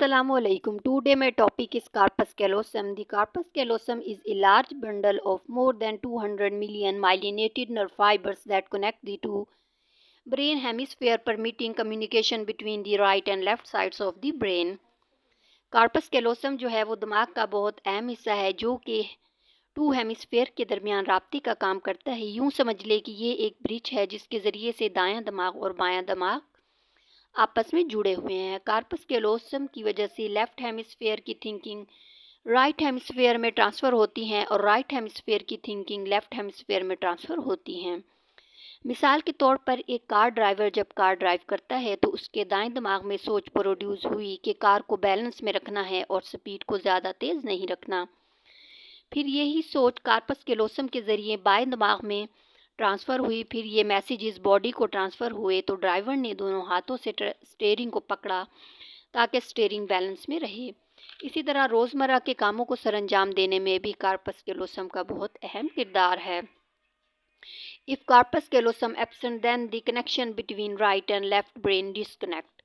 Assalamu alaikum. Today my topic is corpus callosum. The corpus callosum is a large bundle of more than 200 million myelinated nerve fibers that connect the two brain hemisphere, permitting communication between the right and left sides of the brain. Corpus callosum जो है वो दिमाग का बहुत अहम हिस्सा है जो कि टू हेमिस्फेयर के दरमियान राब्ते का काम करता है। यूँ समझ ले कि ये एक ब्रिज है जिसके ज़रिए से दायां दिमाग और बायां दिमाग आपस में जुड़े हुए हैं। कार्पस कैलोसम की वजह से लेफ्ट हेमिस्फेयर की थिंकिंग राइट हेमिस्फेयर में ट्रांसफ़र होती हैं और राइट हेमिस्फेयर की थिंकिंग लेफ्ट हेमिस्फेयर में ट्रांसफ़र होती हैं। मिसाल के तौर पर एक कार ड्राइवर जब कार ड्राइव करता है तो उसके दाएं दिमाग में सोच प्रोड्यूस हुई कि कार को बैलेंस में रखना है और स्पीड को ज़्यादा तेज़ नहीं रखना। फिर यही सोच कार्पस कैलोसम के ज़रिए बाएं दिमाग में ट्रांसफ़र हुई। फिर ये मैसेजेस बॉडी को ट्रांसफ़र हुए तो ड्राइवर ने दोनों हाथों से स्टीयरिंग को पकड़ा ताकि स्टीयरिंग बैलेंस में रहे। इसी तरह रोज़मर्रा के कामों को सरअंजाम देने में भी कार्पस कैलोसम का बहुत अहम किरदार है। If corpus callosum absent, then the connection between right and left brain disconnect.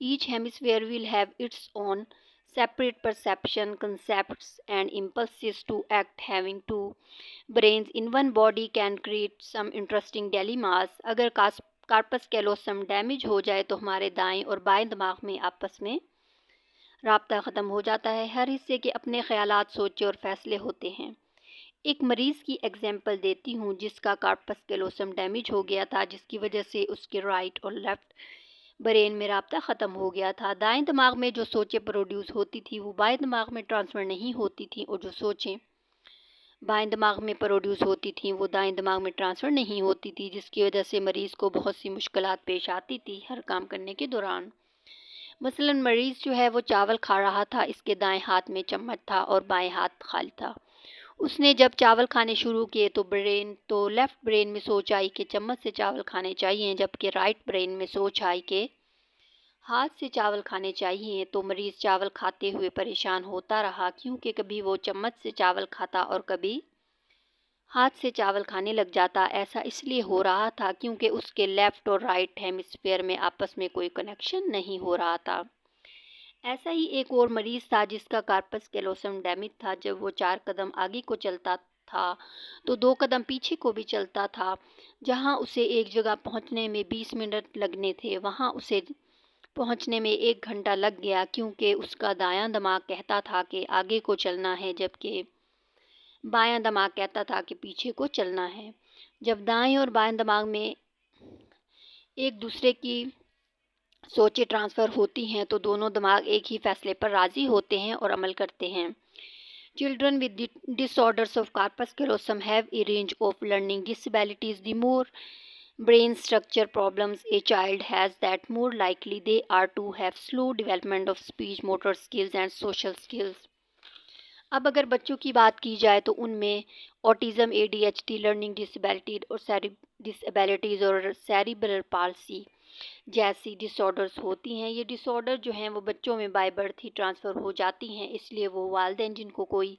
Each hemisphere will have its own separate perception, concepts, and impulses to act. Having two brains in one body can create some interesting dilemmas. अगर corpus callosum damage हो जाए तो हमारे दाएं और बाएं दिमाग में आपस में राब्ता ख़त्म हो जाता है। हर हिस्से के अपने ख़यालात, सोचे और फैसले होते हैं। एक मरीज़ की एग्जांपल देती हूँ जिसका कार्पस कैलोसम डैमेज हो गया था, जिसकी वजह से उसके राइट और लेफ़्ट ब्रेन में राब्ता ख़त्म हो गया था। दाएं दिमाग में जो सोचें प्रोड्यूस होती थी वो बाएं दिमाग में ट्रांसफ़र नहीं होती थी और जो सोचें बाएं दिमाग में प्रोड्यूस होती थी वो दाएं दिमाग में ट्रांसफ़र नहीं होती थी, जिसकी वजह से मरीज़ को बहुत सी मुश्किलात पेश आती थी हर काम करने के दौरान। मसलन मरीज़ जो है वो चावल खा रहा था, इसके दाएं हाथ में चम्मच था और बाएं हाथ खाली था। उसने जब चावल खाने शुरू किए तो लेफ़्ट ब्रेन में सोच आई कि चम्मच से चावल खाने चाहिए, जबकि राइट ब्रेन में सोच आई कि हाथ से चावल खाने चाहिए। तो मरीज़ चावल खाते हुए परेशान होता रहा क्योंकि कभी वो चम्मच से चावल खाता और कभी हाथ से चावल खाने लग जाता। ऐसा इसलिए हो रहा था क्योंकि उसके लेफ़्ट और राइट हेमिस्फेयर में आपस में कोई कनेक्शन नहीं हो रहा था। ऐसा ही एक और मरीज़ था जिसका कार्पस कैलोसम डैमेज था। जब वो 4 कदम आगे को चलता था तो 2 कदम पीछे को भी चलता था। जहाँ उसे एक जगह पहुँचने में 20 मिनट लगने थे, वहाँ उसे पहुँचने में 1 घंटा लग गया क्योंकि उसका दायां दिमाग कहता था कि आगे को चलना है, जबकि बायां दिमाग कहता था कि पीछे को चलना है। जब दाएं और बाएं दिमाग में एक दूसरे की सोचें ट्रांसफ़र होती हैं तो दोनों दिमाग एक ही फैसले पर राज़ी होते हैं और अमल करते हैं। Children with disorders of corpus callosum have a range of learning disabilities. The more brain structure problems a child has, that more likely they are to have slow development of speech, motor skills and social skills. अब अगर बच्चों की बात की जाए तो उनमें autism, ADHD, learning disabilities और सेरिब्रल पाल्सी जैसी डिसऑर्डर्स होती हैं। ये डिसऑर्डर जो हैं वो बच्चों में बाय बर्थ ही ट्रांसफ़र हो जाती हैं। इसलिए वो वालिदैन जिनको कोई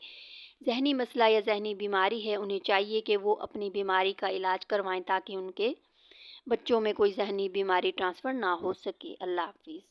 ज़हनी मसला या ज़हनी बीमारी है, उन्हें चाहिए कि वो अपनी बीमारी का इलाज करवाएं ताकि उनके बच्चों में कोई ज़हनी बीमारी ट्रांसफ़र ना हो सके। अल्लाह हाफ़िज़।